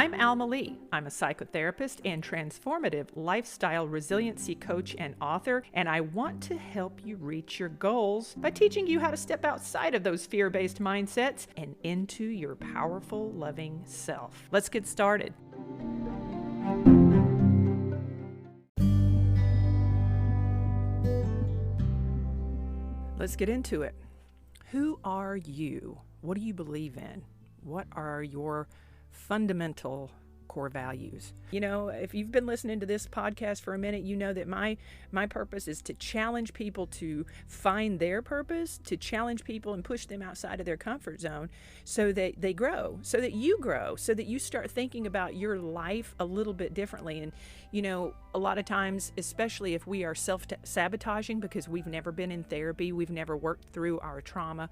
I'm Alma Lee. I'm a psychotherapist and transformative lifestyle resiliency coach and author, and I want to help you reach your goals by teaching you how to step outside of those fear-based mindsets and into your powerful, loving self. Let's get started. Let's get into it. Who are you? What do you believe in? What are your fundamental core values? You know, if you've been listening to this podcast for a minute, you know that my purpose is to challenge people to find their purpose, to challenge people and push them outside of their comfort zone so that they grow, so that you grow, so that you start thinking about your life a little bit differently. And, you know, a lot of times, especially if we are self-sabotaging because we've never been in therapy, we've never worked through our trauma,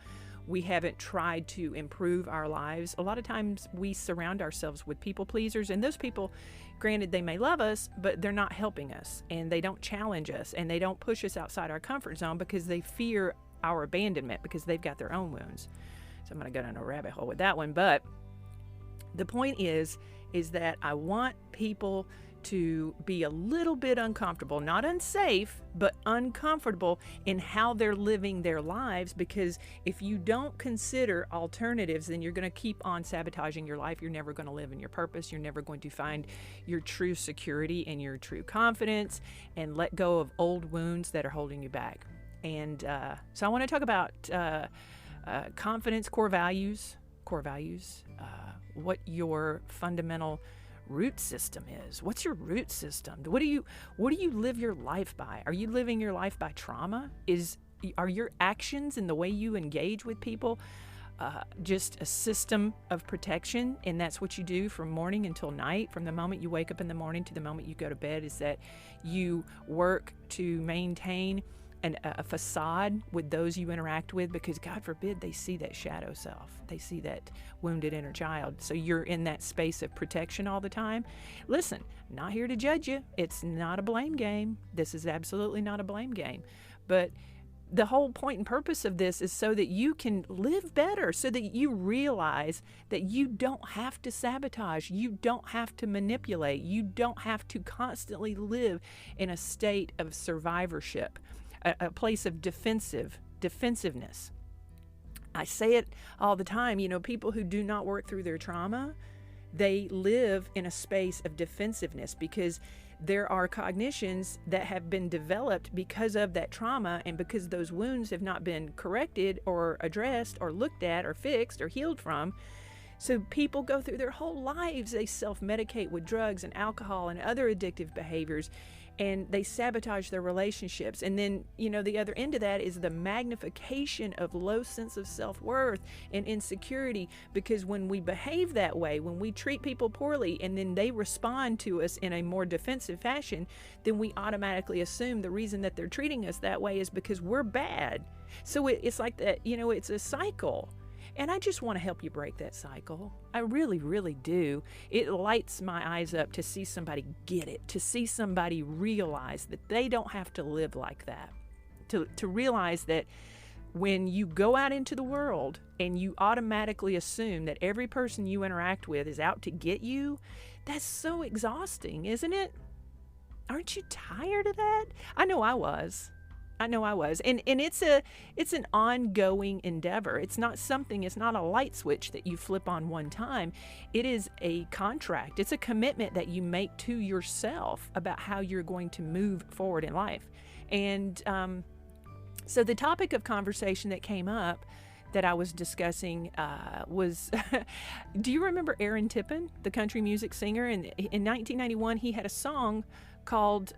we haven't tried to improve our lives. A lot of times we surround ourselves with people pleasers, and those people, granted, they may love us, but they're not helping us, and they don't challenge us, and they don't push us outside our comfort zone because they fear our abandonment because they've got their own wounds. So I'm going to go down a rabbit hole with that one. But the point is that I want people to be a little bit uncomfortable, not unsafe, but uncomfortable in how they're living their lives, because if you don't consider alternatives, then you're going to keep on sabotaging your life. You're never going to live in your purpose. You're never going to find your true security and your true confidence and let go of old wounds that are holding you back. And so I want to talk about confidence, core values, what your fundamental root system is. What's your root system? What do you live your life by? Are you living your life by trauma? Are your actions and the way you engage with people just a system of protection, and that's what you do from morning until night, from the moment you wake up in the morning to the moment you go to bed? Is that you work to maintain a facade with those you interact with, because God forbid they see that shadow self, they see that wounded inner child. So you're in that space of protection all the time. Listen, I'm not here to judge you. It's not a blame game. This is absolutely not a blame game. But the whole point and purpose of this is so that you can live better, so that you realize that you don't have to sabotage, you don't have to manipulate, you don't have to constantly live in a state of survivorship, a place of defensiveness. I say it all the time, you know, people who do not work through their trauma, they live in a space of defensiveness because there are cognitions that have been developed because of that trauma, and because those wounds have not been corrected or addressed or looked at or fixed or healed from. So people go through their whole lives, they self-medicate with drugs and alcohol and other addictive behaviors, and they sabotage their relationships. And then, you know, the other end of that is the magnification of low sense of self-worth and insecurity, because when we behave that way, when we treat people poorly and then they respond to us in a more defensive fashion, then we automatically assume the reason that they're treating us that way is because we're bad. So it's like that, you know, it's a cycle. And I just want to help you break that cycle. I really, really do. It lights my eyes up to see somebody get it, to see somebody realize that they don't have to live like that, to realize that when you go out into the world and you automatically assume that every person you interact with is out to get you, that's so exhausting, isn't it? Aren't you tired of that? I know I was. And it's an ongoing endeavor. It's not a light switch that you flip on one time. It is a contract. It's a commitment that you make to yourself about how you're going to move forward in life. And so the topic of conversation that came up that I was discussing was, do you remember Aaron Tippin, the country music singer? In 1991, he had a song called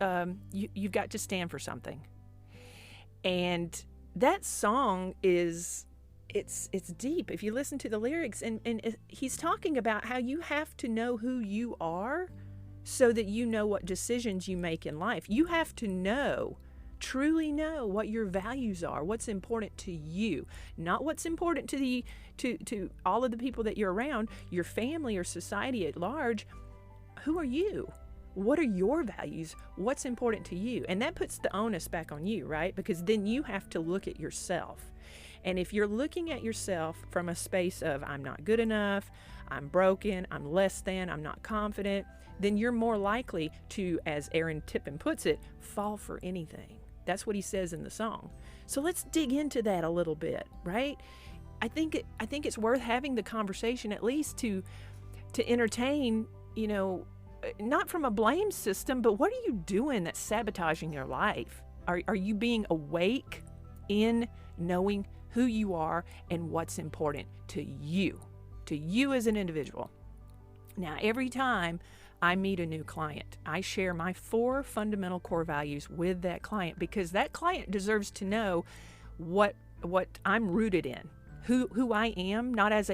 You've Got to Stand for Something. And that song it's deep if you listen to the lyrics, and he's talking about how you have to know who you are so that you know what decisions you make in life. You have to truly know what your values are, what's important to you, not what's important to all of the people that you're around, your family or society at large. Who are you? What are your values? What's important to you? And that puts the onus back on you, right? Because then you have to look at yourself. And if you're looking at yourself from a space of, I'm not good enough, I'm broken, I'm less than, I'm not confident, then you're more likely to, as Aaron Tippin puts it, fall for anything. That's what he says in the song. So let's dig into that a little bit, right? I think it's worth having the conversation, at least to entertain, not from a blame system, but what are you doing that's sabotaging your life? Are you being awake in knowing who you are and what's important to you as an individual? Now, every time I meet a new client, I share my 4 fundamental core values with that client, because that client deserves to know what I'm rooted in, who I am, not as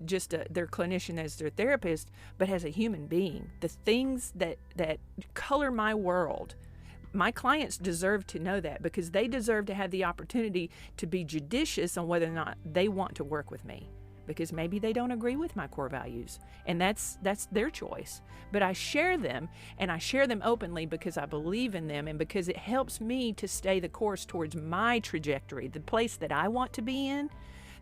just their clinician, as their therapist, but as a human being. The things that color my world. My clients deserve to know that, because they deserve to have the opportunity to be judicious on whether or not they want to work with me, because maybe they don't agree with my core values, and that's their choice. But I share them, and I share them openly because I believe in them, and because it helps me to stay the course towards my trajectory, the place that I want to be in,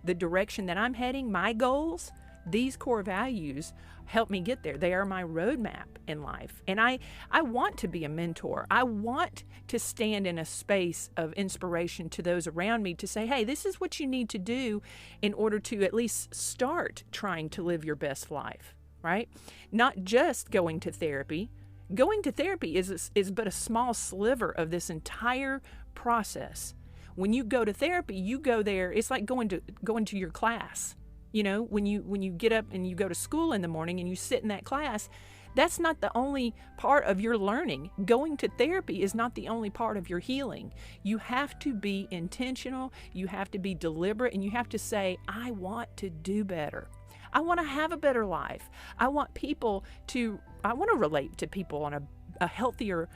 the direction that I'm heading, my goals. These core values help me get there. They are my roadmap in life. And I want to be a mentor. I want to stand in a space of inspiration to those around me to say, hey, this is what you need to do in order to at least start trying to live your best life, right? Not just going to therapy. Going to therapy is but a small sliver of this entire process. When you go to therapy, you go there, it's like going to your class. When you get up and you go to school in the morning and you sit in that class, that's not the only part of your learning. Going to therapy is not the only part of your healing. You have to be intentional, you have to be deliberate, and you have to say, I want to do better. I want to have a better life. I want to relate to people on a healthier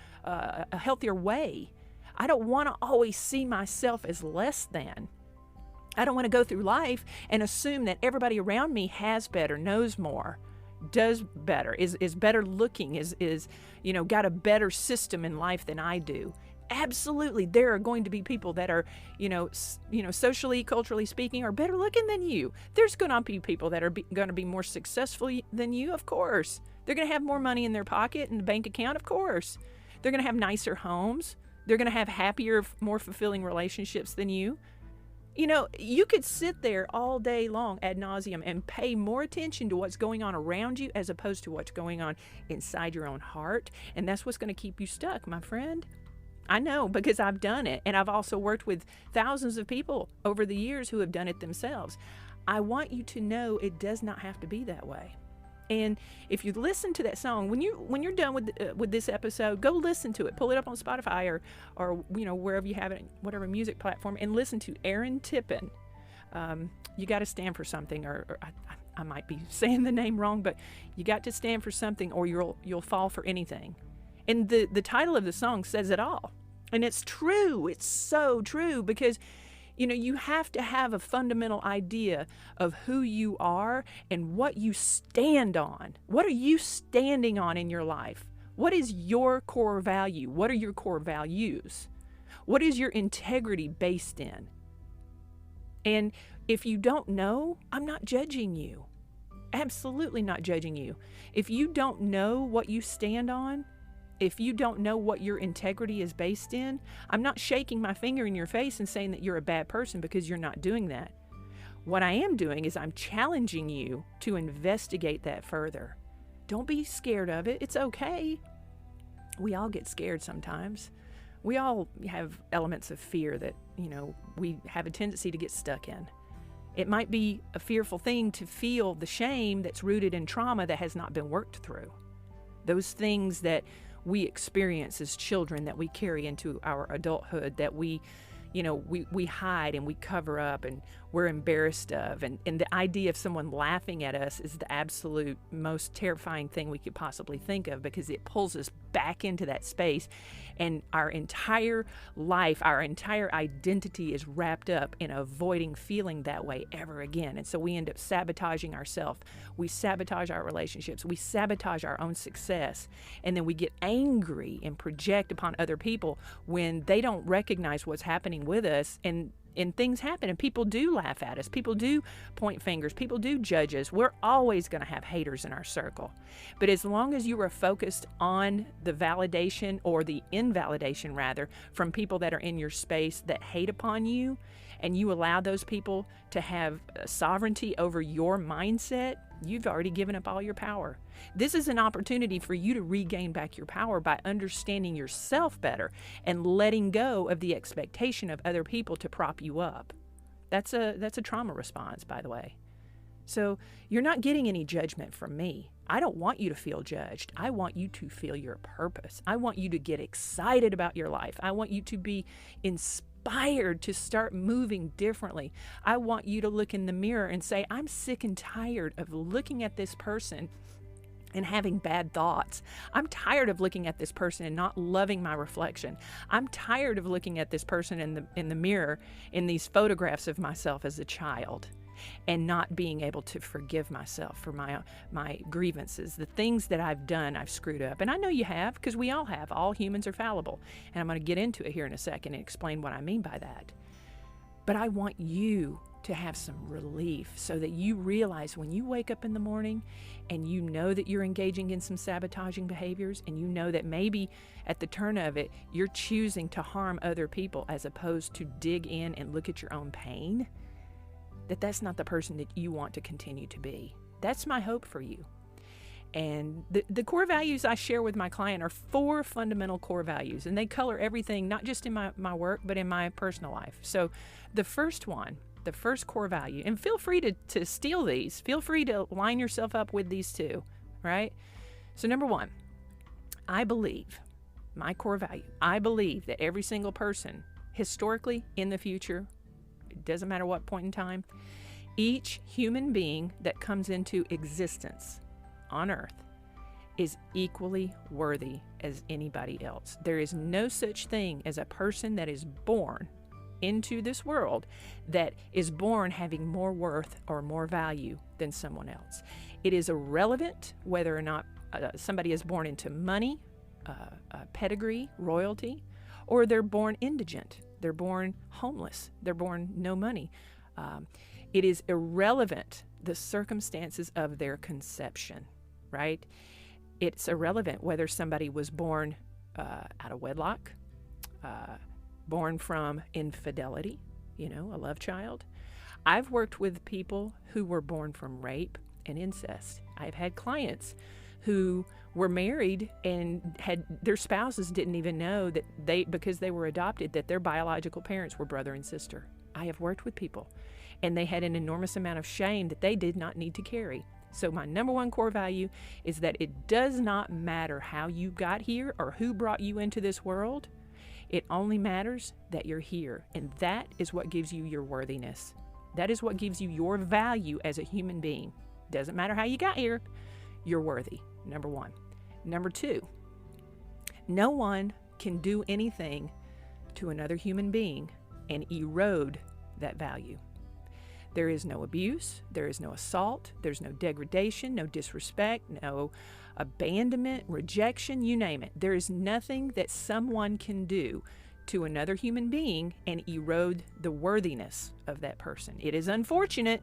way. I don't want to always see myself as less than. I don't want to go through life and assume that everybody around me has better, knows more, does better, is better looking, is got a better system in life than I do. Absolutely, there are going to be people that are, socially, culturally speaking, are better looking than you. There's going to be people that are going to be more successful than you, of course. They're going to have more money in their pocket and the bank account, of course. They're going to have nicer homes. They're going to have happier, more fulfilling relationships than you. You could sit there all day long ad nauseum and pay more attention to what's going on around you as opposed to what's going on inside your own heart. And that's what's going to keep you stuck, my friend. I know, because I've done it. And I've also worked with thousands of people over the years who have done it themselves. I want you to know it does not have to be that way. And if you listen to that song, when you're done with this episode, go listen to it. Pull it up on Spotify or wherever you have it, whatever music platform, and listen to Aaron Tippin. You got to stand for something, or I might be saying the name wrong, but you got to stand for something, or you'll fall for anything. And the title of the song says it all, and it's true. It's so true, because you have to have a fundamental idea of who you are and what you stand on. What are you standing on in your life? What is your core value? What are your core values? What is your integrity based in? And if you don't know, I'm not judging you. Absolutely not judging you. If you don't know what you stand on, if you don't know what your integrity is based in, I'm not shaking my finger in your face and saying that you're a bad person because you're not doing that. What I am doing is I'm challenging you to investigate that further. Don't be scared of it. It's okay. We all get scared sometimes. We all have elements of fear that, we have a tendency to get stuck in. It might be a fearful thing to feel the shame that's rooted in trauma that has not been worked through. Those things that we experience as children that we carry into our adulthood, that we hide and we cover up and we're embarrassed of. And the idea of someone laughing at us is the absolute most terrifying thing we could possibly think of, because it pulls us back into that space. And our entire life, our entire identity is wrapped up in avoiding feeling that way ever again. And so we end up sabotaging ourselves. We sabotage our relationships. We sabotage our own success. And then we get angry and project upon other people when they don't recognize what's happening with us. And And things happen, and people do laugh at us. People do point fingers. People do judge us. We're always going to have haters in our circle. But as long as you are focused on the validation, or the invalidation rather, from people that are in your space that hate upon you, and you allow those people to have sovereignty over your mindset, you've already given up all your power. This is an opportunity for you to regain back your power by understanding yourself better and letting go of the expectation of other people to prop you up. That's a trauma response, by the way. So you're not getting any judgment from me. I don't want you to feel judged. I want you to feel your purpose. I want you to get excited about your life. I want you to be inspired to start moving differently. I want you to look in the mirror and say, I'm sick and tired of looking at this person and having bad thoughts. I'm tired of looking at this person and not loving my reflection. I'm tired of looking at this person in the mirror in these photographs of myself as a child and not being able to forgive myself for my grievances, the things that I've done, I've screwed up. And I know you have, because we all have. All humans are fallible. And I'm going to get into it here in a second and explain what I mean by that. But I want you to have some relief so that you realize when you wake up in the morning and you know that you're engaging in some sabotaging behaviors, and you know that maybe at the turn of it, you're choosing to harm other people as opposed to dig in and look at your own pain, that's not the person that you want to continue to be. That's my hope for you. And the core values I share with my client are 4 fundamental core values, and they color everything, not just in my work, but in my personal life. So the first one, the first core value, and feel free to steal these. Feel free to line yourself up with these too, right? So number 1, I believe, my core value, I believe that every single person, historically, in the future, it doesn't matter what point in time, each human being that comes into existence on earth is equally worthy as anybody else. There is no such thing as a person that is born into this world that is born having more worth or more value than someone else. It is irrelevant whether or not somebody is born into money, pedigree, royalty, or they're born indigent. They're born homeless. They're born no money. It is irrelevant, the circumstances of their conception, right? It's irrelevant whether somebody was born out of wedlock, born from infidelity, a love child. I've worked with people who were born from rape and incest. I've had clients who were married and had their spouses didn't even know that because they were adopted, that their biological parents were brother and sister. I have worked with people, and they had an enormous amount of shame that they did not need to carry. So my number 1 core value is that it does not matter how you got here or who brought you into this world. It only matters that you're here, and that is what gives you your worthiness. That is what gives you your value as a human being. Doesn't matter how you got here, you're worthy, number 1. Number 2, no one can do anything to another human being and erode that value. There is no abuse, there is no assault, there's no degradation, no disrespect, no abandonment, rejection, you name it. There is nothing that someone can do to another human being and erode the worthiness of that person. It is unfortunate,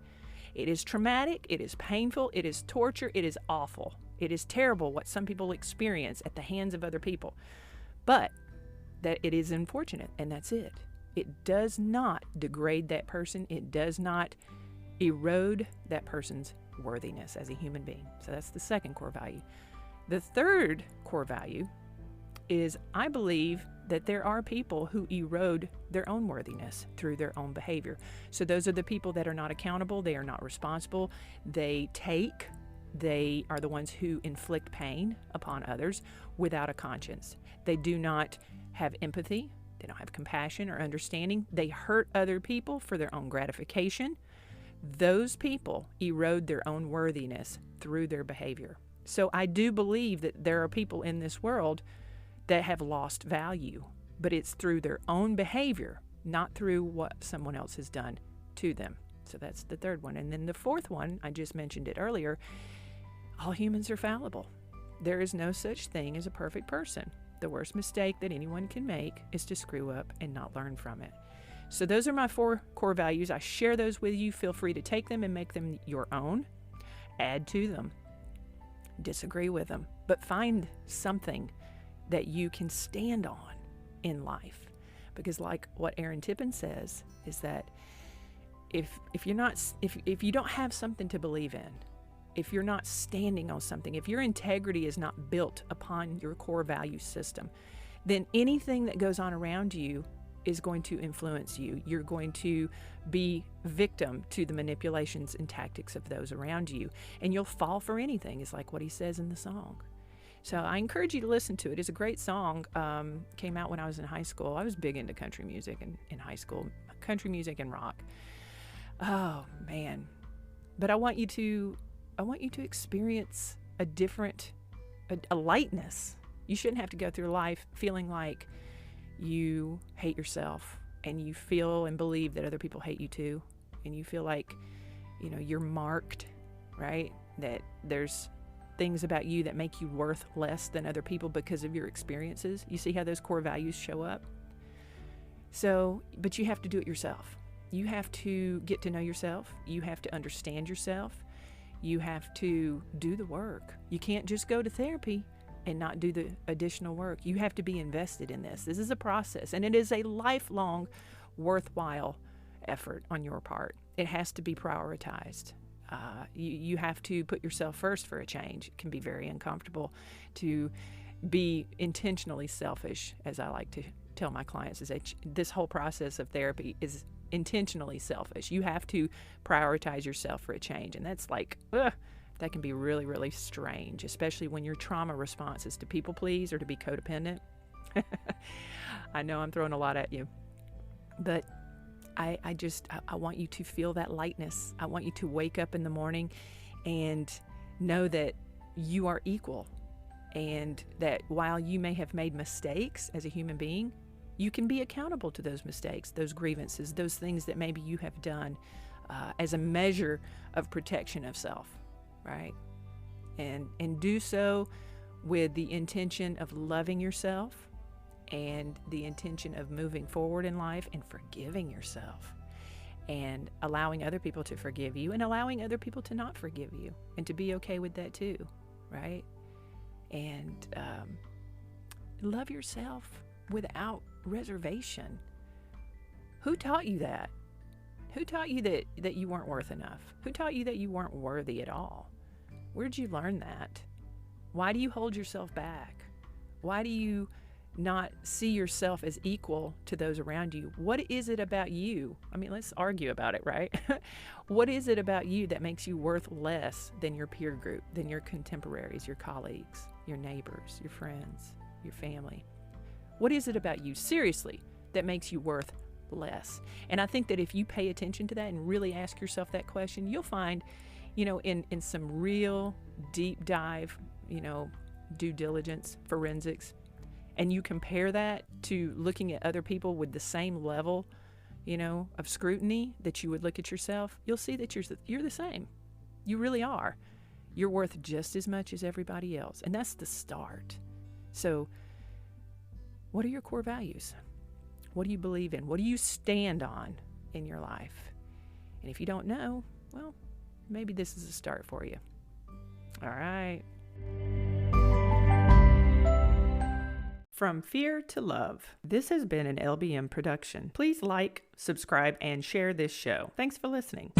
it is traumatic, it is painful, it is torture, it is awful. It is terrible what some people experience at the hands of other people. But that it is unfortunate, and that's it. It does not degrade that person. It does not erode that person's worthiness as a human being. So that's the second core value. The third core value is I believe that there are people who erode their own worthiness through their own behavior. So those are the people that are not accountable. They are not responsible. They are the ones who inflict pain upon others without a conscience. They do not have empathy. They don't have compassion or understanding. They hurt other people for their own gratification. Those people erode their own worthiness through their behavior. So I do believe that there are people in this world that have lost value, but it's through their own behavior, not through what someone else has done to them. So that's the third one. And then the fourth one, I just mentioned it earlier, all humans are fallible. There is no such thing as a perfect person. The worst mistake that anyone can make is to screw up and not learn from it. So those are my 4 core values. I share those with you. Feel free to take them and make them your own. Add to them. Disagree with them. But find something that you can stand on in life. Because like what Aaron Tippin says is that if you don't have something to believe in, if you're not standing on something, if your integrity is not built upon your core value system, then anything that goes on around you is going to influence you. You're going to be victim to the manipulations and tactics of those around you, and you'll fall for anything, is like what he says in the song. So I encourage you to listen to it. It's a great song. Came out when I was in high school. I was big into country music in high school, country music and rock. Oh man. But I want you to experience a lightness. You shouldn't have to go through life feeling like you hate yourself, and you feel and believe that other people hate you too, and you feel like, you're marked, right? That there's things about you that make you worth less than other people because of your experiences. You see how those core values show up? So, but you have to do it yourself. You have to get to know yourself. You have to understand yourself. You have to do the work. You can't just go to therapy and not do the additional work. You have to be invested in this. This is a process, and it is a lifelong, worthwhile effort on your part. It has to be prioritized. You have to put yourself first for a change. It can be very uncomfortable to be intentionally selfish, as I like to tell my clients, is that this whole process of therapy is intentionally selfish. You have to prioritize yourself for a change, and that's like, that can be really, really strange, especially when your trauma response is to people please or to be codependent. I know I'm throwing a lot at you, but I want you to feel that lightness. I want you to wake up in the morning and know that you are equal, and that while you may have made mistakes as a human being, you can be accountable to those mistakes, those grievances, those things that maybe you have done as a measure of protection of self, right? And do so with the intention of loving yourself and the intention of moving forward in life and forgiving yourself and allowing other people to forgive you and allowing other people to not forgive you, and to be okay with that too, right? And love yourself without reservation. Who taught you that? Who taught you that you weren't worth enough? Who taught you that you weren't worthy at all? Where'd you learn that? Why do you hold yourself back? Why do you not see yourself as equal to those around you? What is it about you? I mean, let's argue about it, right? What is it about you that makes you worth less than your peer group, than your contemporaries, your colleagues, your neighbors, your friends, your family? What is it about you, seriously, that makes you worth less? And I think that if you pay attention to that and really ask yourself that question, you'll find, in some real deep dive, due diligence, forensics, and you compare that to looking at other people with the same level, of scrutiny that you would look at yourself, you'll see that you're the same. You really are. You're worth just as much as everybody else. And that's the start. So what are your core values? What do you believe in? What do you stand on in your life? And if you don't know, well, maybe this is a start for you. All right. From Fear to Love. This has been an LBM production. Please like, subscribe, and share this show. Thanks for listening.